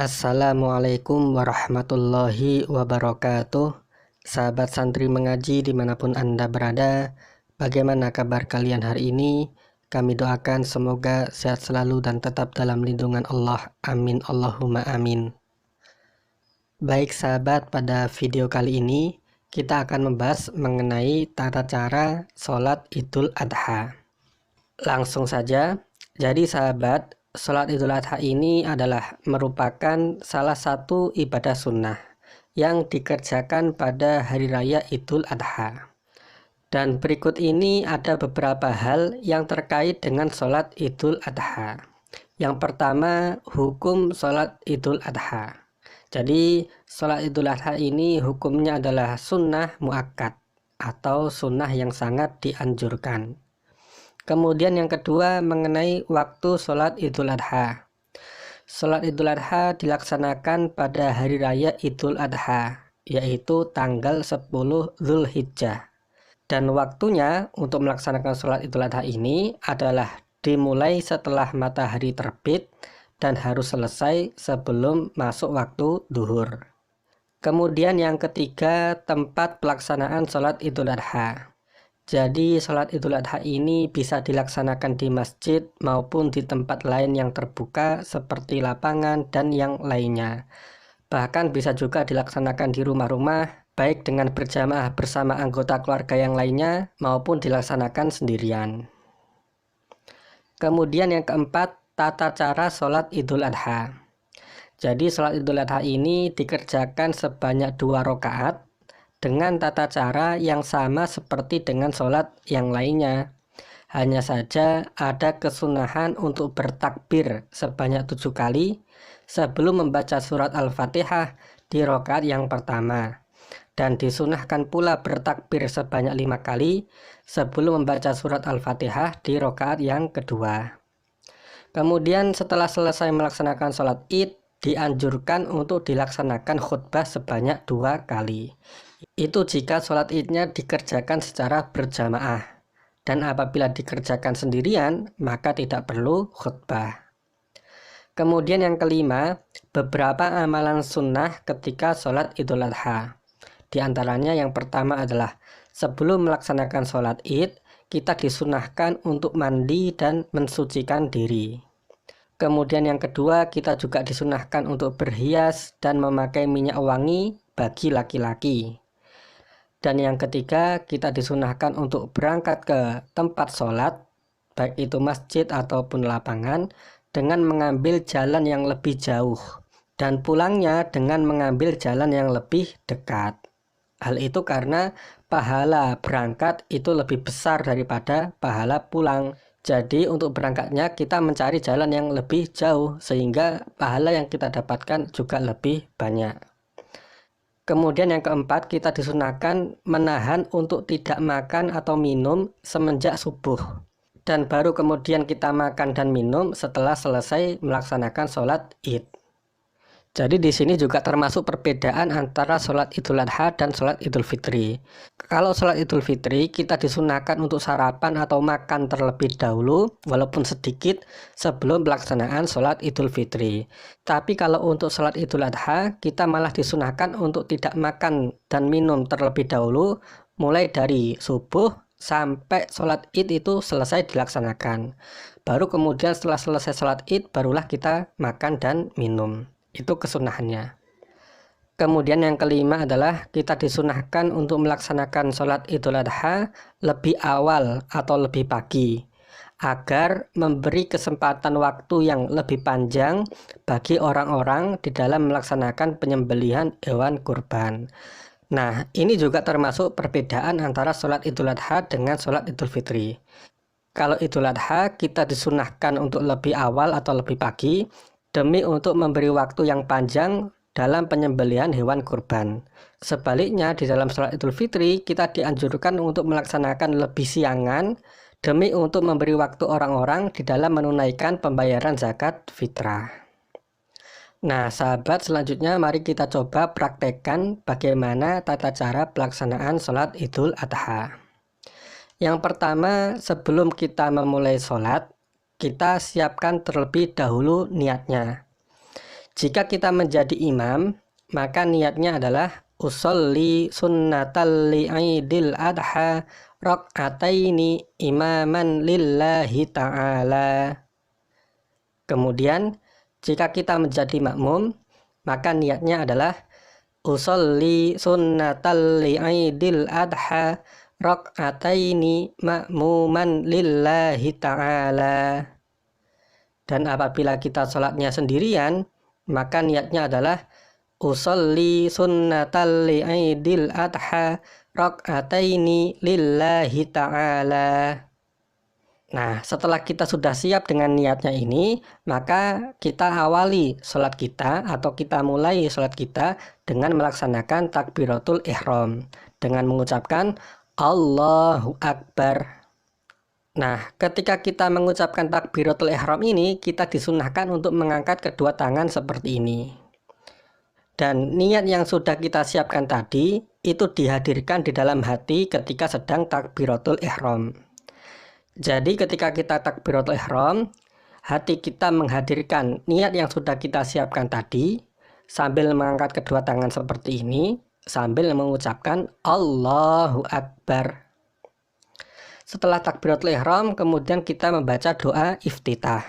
Assalamualaikum warahmatullahi wabarakatuh. Sahabat santri mengaji dimanapun Anda berada, bagaimana kabar kalian hari ini? Kami doakan semoga sehat selalu dan tetap dalam lindungan Allah. Amin Allahumma amin. Baik sahabat, pada video kali ini kita akan membahas mengenai tata cara sholat Idul Adha. Langsung saja. Jadi sahabat, sholat Idul Adha ini adalah merupakan salah satu ibadah sunnah yang dikerjakan pada hari raya Idul Adha. Dan berikut ini ada beberapa hal yang terkait dengan sholat Idul Adha. Yang pertama, hukum sholat Idul Adha. Jadi sholat Idul Adha ini hukumnya adalah sunnah muakkad atau sunnah yang sangat dianjurkan. Kemudian yang kedua mengenai waktu sholat Idul Adha. Sholat Idul Adha dilaksanakan pada hari raya Idul Adha, yaitu tanggal 10 Zulhijjah. Dan waktunya untuk melaksanakan sholat Idul Adha ini adalah dimulai setelah matahari terbit dan harus selesai sebelum masuk waktu duhur. Kemudian yang ketiga, tempat pelaksanaan sholat Idul Adha. Jadi sholat Idul Adha ini bisa dilaksanakan di masjid maupun di tempat lain yang terbuka seperti lapangan dan yang lainnya. Bahkan bisa juga dilaksanakan di rumah-rumah, baik dengan berjamaah bersama anggota keluarga yang lainnya maupun dilaksanakan sendirian. Kemudian yang keempat, tata cara sholat Idul Adha. Jadi sholat Idul Adha ini dikerjakan sebanyak 2 rakaat dengan tata cara yang sama seperti dengan sholat yang lainnya. Hanya saja ada kesunahan untuk bertakbir sebanyak 7 kali sebelum membaca surat Al-Fatihah di rakaat yang pertama. Dan disunahkan pula bertakbir sebanyak 5 kali sebelum membaca surat Al-Fatihah di rakaat yang kedua. Kemudian setelah selesai melaksanakan sholat Id, dianjurkan untuk dilaksanakan khutbah sebanyak 2 kali. Itu jika sholat idnya dikerjakan secara berjamaah, dan apabila dikerjakan sendirian maka tidak perlu khutbah. Kemudian yang kelima, beberapa amalan sunnah ketika sholat Idul Adha. Di antaranya yang pertama adalah sebelum melaksanakan sholat id, kita disunahkan untuk mandi dan mensucikan diri. Kemudian yang kedua, kita juga disunahkan untuk berhias dan memakai minyak wangi bagi laki-laki. Dan yang ketiga, kita disunahkan untuk berangkat ke tempat sholat, baik itu masjid ataupun lapangan, dengan mengambil jalan yang lebih jauh, dan pulangnya dengan mengambil jalan yang lebih dekat. Hal itu karena pahala berangkat itu lebih besar daripada pahala pulang. Jadi untuk berangkatnya kita mencari jalan yang lebih jauh, sehingga pahala yang kita dapatkan juga lebih banyak. Kemudian yang keempat, kita disunahkan menahan untuk tidak makan atau minum semenjak subuh. Dan baru kemudian kita makan dan minum setelah selesai melaksanakan sholat id. Jadi di sini juga termasuk perbedaan antara sholat Idul Adha dan sholat Idul Fitri. Kalau sholat Idul Fitri kita disunahkan untuk sarapan atau makan terlebih dahulu walaupun sedikit sebelum pelaksanaan sholat Idul Fitri. Tapi kalau untuk sholat Idul Adha kita malah disunahkan untuk tidak makan dan minum terlebih dahulu mulai dari subuh sampai sholat id itu selesai dilaksanakan. Baru kemudian setelah selesai sholat id barulah kita makan dan minum. Itu kesunahannya. Kemudian yang kelima adalah kita disunahkan untuk melaksanakan sholat Idul Adha lebih awal atau lebih pagi, agar memberi kesempatan waktu yang lebih panjang bagi orang-orang di dalam melaksanakan penyembelihan hewan kurban. Nah, ini juga termasuk perbedaan antara sholat Idul Adha dengan sholat Idul Fitri. Kalau Idul Adha kita disunahkan untuk lebih awal atau lebih pagi, demi untuk memberi waktu yang panjang dalam penyembelihan hewan kurban. Sebaliknya di dalam sholat Idul Fitri kita dianjurkan untuk melaksanakan lebih siangan demi untuk memberi waktu orang-orang di dalam menunaikan pembayaran zakat fitrah. Nah sahabat, selanjutnya mari kita coba praktekkan bagaimana tata cara pelaksanaan sholat Idul Adha. Yang pertama, sebelum kita memulai sholat, kita siapkan terlebih dahulu niatnya. Jika kita menjadi imam, maka niatnya adalah usolli sunnatal li'idil adha rak'ataini imaman lillahi ta'ala. Kemudian jika kita menjadi makmum, maka niatnya adalah usolli sunnatal li'idil adha rak'ataini ma'muman lillahi ta'ala. Dan apabila kita sholatnya sendirian, maka niatnya adalah usolli sunnatal li'idil adha rak'ataini lillahi ta'ala. Nah, setelah kita sudah siap dengan niatnya ini, maka kita awali sholat kita atau kita mulai sholat kita dengan melaksanakan takbiratul ihram dengan mengucapkan Allahu Akbar. Nah, ketika kita mengucapkan takbiratul ihram ini, kita disunahkan untuk mengangkat kedua tangan seperti ini. Dan niat yang sudah kita siapkan tadi, itu dihadirkan di dalam hati ketika sedang takbiratul ihram. Jadi ketika kita takbiratul ihram, hati kita menghadirkan niat yang sudah kita siapkan tadi, sambil mengangkat kedua tangan seperti ini, sambil mengucapkan Allahu Akbar. Setelah takbiratul ihram, kemudian kita membaca doa iftitah.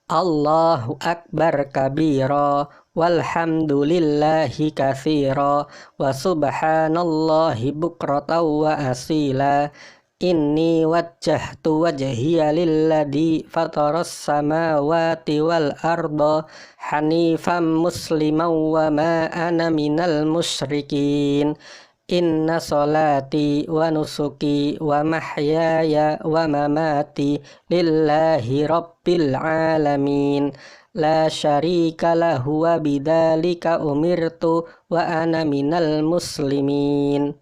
Allahu Akbar kabira walhamdulillahi katsira wa subhanallahi bukratan wa asila. Inni wajjahtu wajhiya lilladzi fataras samawati wal arda hanifan musliman wa ma ana minal musyrikin. Inna salati wa nusuki wa mahyaya wa mamati lillahi rabbil alamin. La syarika lahu wa bidzalika umirtu wa ana minal muslimin.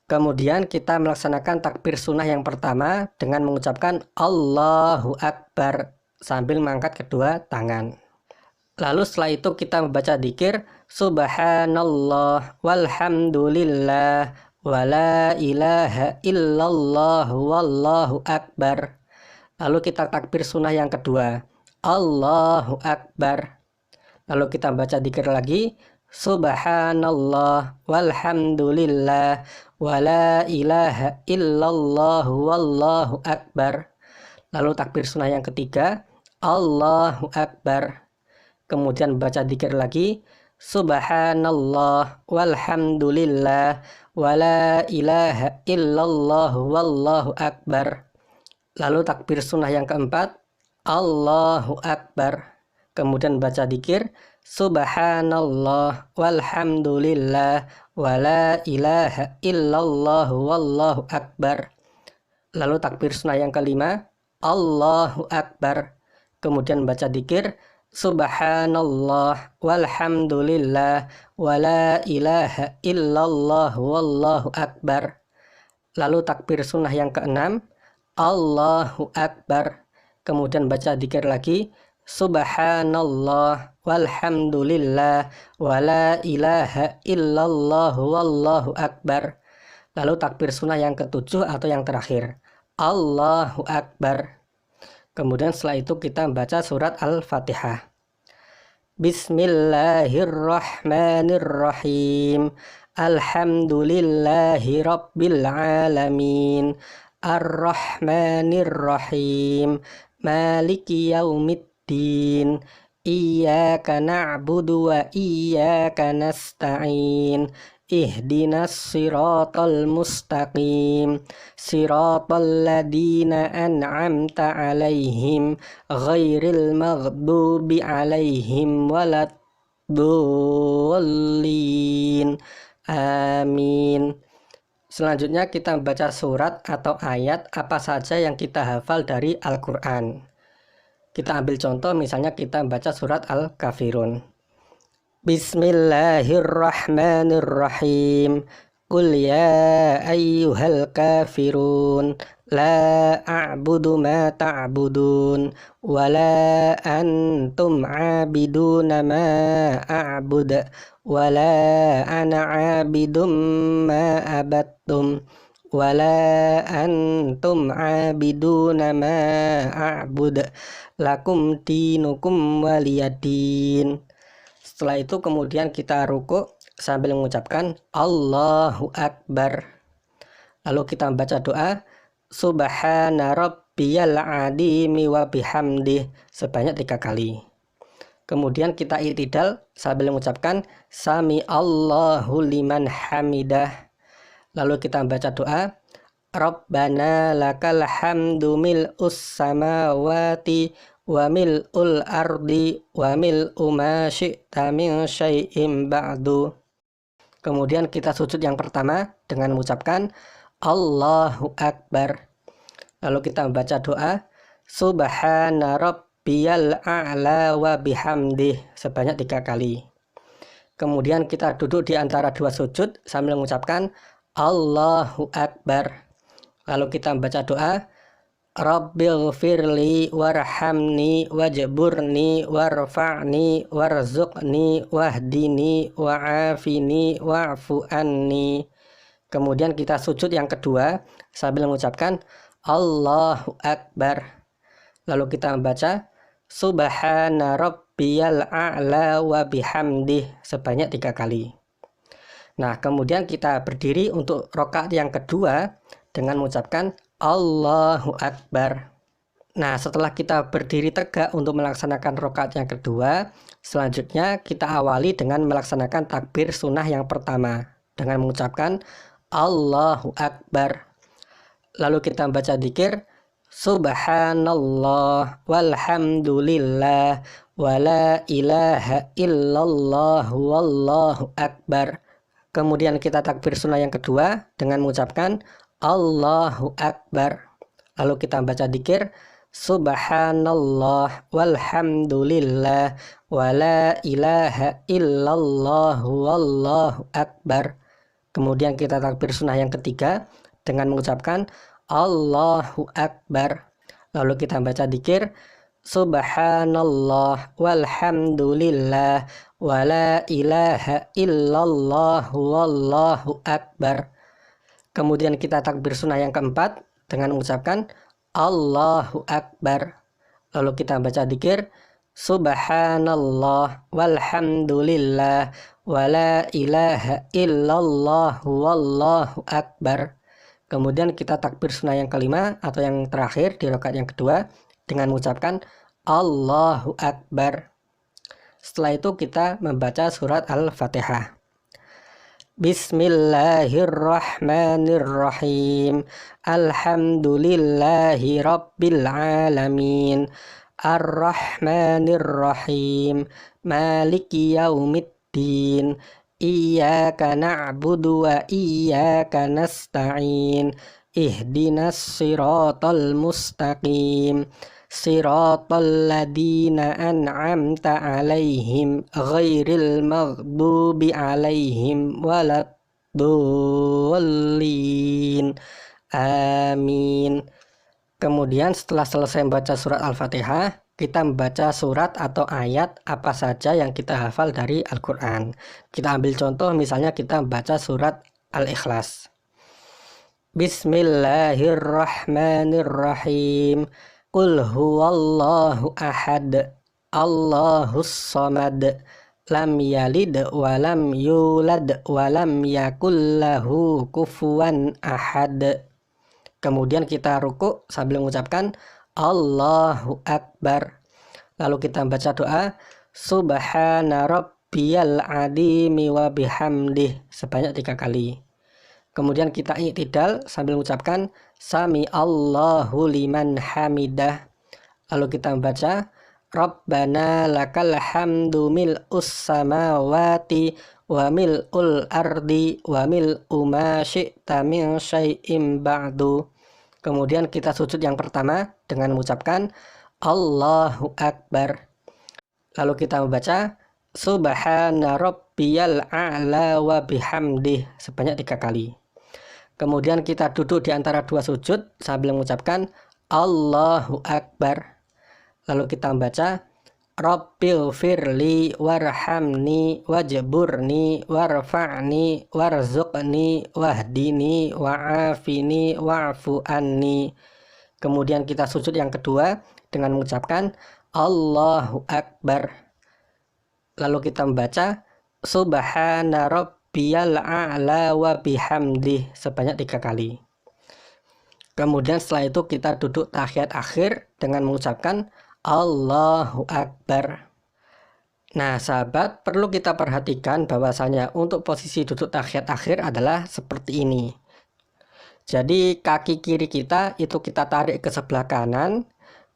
Kemudian kita melaksanakan takbir sunnah yang pertama dengan mengucapkan Allahu Akbar sambil mengangkat kedua tangan. Lalu setelah itu kita membaca dzikir Subhanallah walhamdulillah wa la ilaha illallah wallahu akbar. Lalu kita takbir sunnah yang kedua Allahu Akbar. Lalu kita baca dzikir lagi Subhanallah walhamdulillah wa la ilaha illallah wallahu akbar. Lalu takbir sunnah yang ketiga Allahu Akbar. Kemudian baca dzikir lagi Subhanallah walhamdulillah wa la ilaha illallah wallahu akbar. Lalu takbir sunnah yang keempat Allahu Akbar. Kemudian baca dzikir Subhanallah walhamdulillah wa la ilaha illallah wallahu akbar. Lalu takbir sunnah yang kelima Allahu Akbar. Kemudian baca dzikir Subhanallah walhamdulillah wa la ilaha illallah wallahu akbar. Lalu takbir sunnah yang keenam Allahu Akbar. Kemudian baca dzikir lagi Subhanallah walhamdulillah wa la ilaha illallah wallahu akbar. Lalu takbir sunnah yang ketujuh atau yang terakhir Allahu Akbar. Kemudian setelah itu kita membaca surat Al-Fatihah. Bismillahirrahmanirrahim. Alhamdulillahi rabbil alamin. Ar-Rahmanirrahim. Maliki yaumiddin. Iyyaka na'budu wa iyyaka nasta'in. Ihdinas siratal mustaqim. Siratal ladina an'amta alaihim. Ghairil maghdubi alaihim waladdallin. Amin. Selanjutnya kita membaca surat atau ayat apa saja yang kita hafal dari Al-Quran. Kita ambil contoh, misalnya kita membaca surat Al-Kafirun. Bismillahirrahmanirrahim. Qul ya ayyuhal kafirun la a'budu ma ta'budun wa la antum 'abiduna ma a'bud wa la ana 'abidum ma abattum wala antum abiduna ma a'bud lakum dinukum waliyadin. Setelah itu kemudian kita ruku sambil mengucapkan Allahu Akbar. Lalu kita membaca doa Subhana rabbiyal adimi wa bihamdih sebanyak 3 kali. Kemudian kita i'tidal sambil mengucapkan Sami Allahu liman hamidah. Lalu kita membaca doa Rabbana lakal hamdu mil'us samawati wa mil'ul ardi wa mil'u ma syi'ta min syai'im ba'du. Kemudian kita sujud yang pertama dengan mengucapkan Allahu Akbar. Lalu kita membaca doa Subhana rabbiyal a'la wa bihamdih sebanyak 3 kali. Kemudian kita duduk di antara 2 sujud sambil mengucapkan Allahu Akbar. Lalu kita membaca doa Rabbighfirli warhamni wajburni warfa'ni warzuqni wahdini wa'afini wa'fu anni. Kemudian kita sujud yang kedua sambil mengucapkan Allahu Akbar. Lalu kita membaca Subhana rabbiyal a'la wa bihamdih sebanyak 3 kali. Nah, kemudian kita berdiri untuk rakaat yang kedua dengan mengucapkan Allahu Akbar. Nah, setelah kita berdiri tegak untuk melaksanakan rakaat yang kedua, selanjutnya kita awali dengan melaksanakan takbir sunnah yang pertama dengan mengucapkan Allahu Akbar. Lalu kita membaca dzikir Subhanallah walhamdulillah wala ilaha illallah wallahu akbar. Kemudian kita takbir sunnah yang kedua dengan mengucapkan Allahu Akbar. Lalu kita membaca dzikir Subhanallah walhamdulillah wala ilaha illallah wallahu akbar. Kemudian kita takbir sunnah yang ketiga dengan mengucapkan Allahu Akbar. Lalu kita baca dzikir Subhanallah walhamdulillah wala ilaha illallah wallahu akbar. Kemudian kita takbir sunnah yang keempat dengan mengucapkan Allahu Akbar. Lalu kita baca dzikir Subhanallah walhamdulillah wala ilaha illallah wallahu akbar. Kemudian kita takbir sunnah yang kelima atau yang terakhir di rakaat yang kedua dengan mengucapkan Allahu Akbar. Setelah itu kita membaca surat Al-Fatihah. Bismillahirrahmanirrahim. Alhamdulillahi rabbil alamin. Ar-Rahmanir-Rahim. Maliki yaumiddin. Iyyaka na'budu wa iyyaka nasta'in. Ihdinas siratal mustaqim. Siratal ladina an'amta alaihim ghairil maghdubi alaihim waladdallin. Amin. Kemudian setelah selesai membaca surat Al-Fatihah, kita membaca surat atau ayat apa saja yang kita hafal dari Al-Quran. Kita ambil contoh, misalnya kita membaca surat Al-Ikhlas. Bismillahirrahmanirrahim. Qul huwallahu ahad. Allahus samad. Lam yalid wa lam yulad wa lam yakul lahu kufuwan ahad. Kemudian kita ruku sambil mengucapkan Allahu Akbar. Lalu kita baca doa Subhana rabbiyal adimi wa bihamdih sebanyak 3 kali. Kemudian kita i'tidal sambil mengucapkan Sami Allahu liman hamidah. Lalu kita membaca Rabbana lakal hamdu mil'us samawati wa mil'ul ardi wa mil'u ma syi'ta min syai'im ba'du. Kemudian kita sujud yang pertama dengan mengucapkan Allahu Akbar. Lalu kita membaca Subhana rabbiyal a'la wa bihamdih sebanyak 3 kali. Kemudian kita duduk di antara 2 sujud sambil mengucapkan Allahu Akbar. Lalu kita membaca Rabbil firli warhamni wajburni warfa'ni warzuqni wahdini wa'afini wa'fu anni. Kemudian kita sujud yang kedua dengan mengucapkan Allahu Akbar. Lalu kita membaca Subhana Rabbiyal A'la wa bihamdih sebanyak 3 kali. Kemudian setelah itu kita duduk tahiyat akhir dengan mengucapkan Allahu Akbar. Nah sahabat, perlu kita perhatikan bahwasanya untuk posisi duduk tahiyat akhir adalah seperti ini. Jadi kaki kiri kita itu kita tarik ke sebelah kanan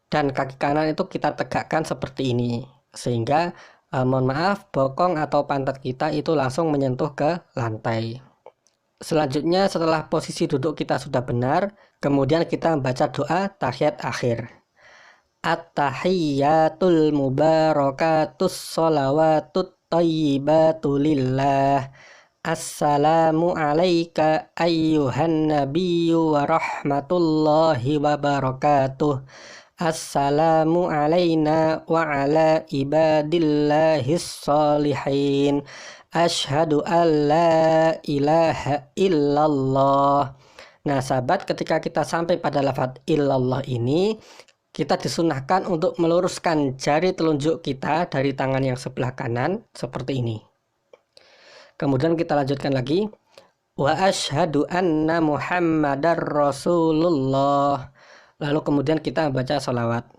dan kaki kanan itu kita tegakkan seperti ini. Sehingga mohon maaf, bokong atau pantat kita itu langsung menyentuh ke lantai. Selanjutnya setelah posisi duduk kita sudah benar, kemudian kita membaca doa tahiyat akhir. At-tahiyyatul mubarakatus sholawatut thayyibatu lillah. Assalamu alayka ayyuhan nabiyyu wa rahmatullahi wa barakatuh. Assalamu alayna wa ala ibadillahis sholihin. Asyhadu an la ilaha illallah. Nah sahabat, ketika kita sampai pada lafaz illallah ini, kita disunahkan untuk meluruskan jari telunjuk kita dari tangan yang sebelah kanan seperti ini. Kemudian kita lanjutkan lagi. Wa asyhadu anna Muhammadar Rasulullah. Lalu kemudian kita membaca sholawat.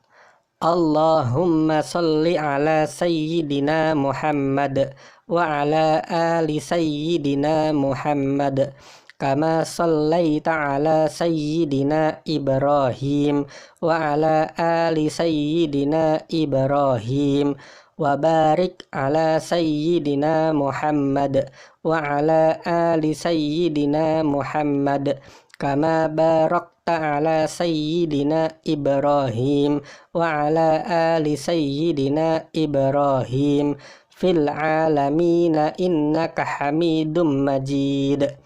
Allahumma sholli ala sayyidina Muhammad wa ala ali sayyidina Muhammad. Kama shallaita ala sayyidina Ibrahim wa ala ali sayyidina Ibrahim wa barik ala sayyidina Muhammad wa ala ali sayyidina Muhammad kama barakta ala sayyidina Ibrahim wa ala ali sayyidina Ibrahim fil alamina innaka hamidum majid.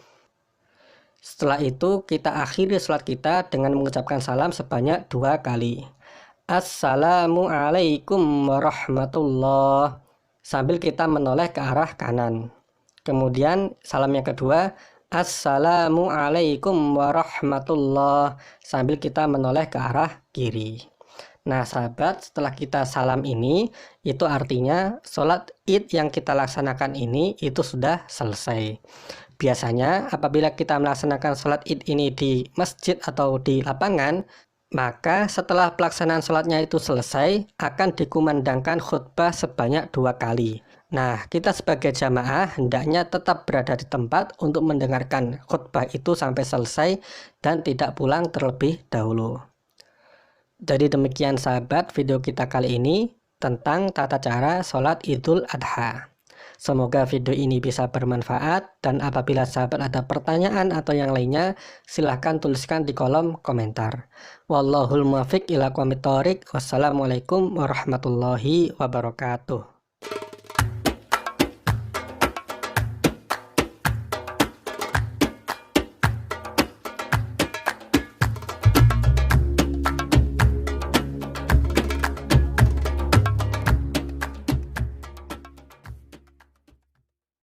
Setelah itu kita akhiri salat kita dengan mengucapkan salam sebanyak 2 kali. Assalamualaikum warahmatullah, sambil kita menoleh ke arah kanan. Kemudian salam yang kedua, Assalamualaikum warahmatullah, sambil kita menoleh ke arah kiri. Nah sahabat, setelah kita salam ini, itu artinya sholat id yang kita laksanakan ini itu sudah selesai. Biasanya apabila kita melaksanakan sholat id ini di masjid atau di lapangan, maka setelah pelaksanaan sholatnya itu selesai, akan dikumandangkan khutbah sebanyak 2 kali. Nah, kita sebagai jamaah hendaknya tetap berada di tempat untuk mendengarkan khutbah itu sampai selesai dan tidak pulang terlebih dahulu. Jadi demikian sahabat video kita kali ini tentang tata cara sholat Idul Adha. Semoga video ini bisa bermanfaat, dan apabila sahabat ada pertanyaan atau yang lainnya, silahkan tuliskan di kolom komentar. Wallahul muwaffiq ila aqwamit thoriq. Wassalamualaikum warahmatullahi wabarakatuh.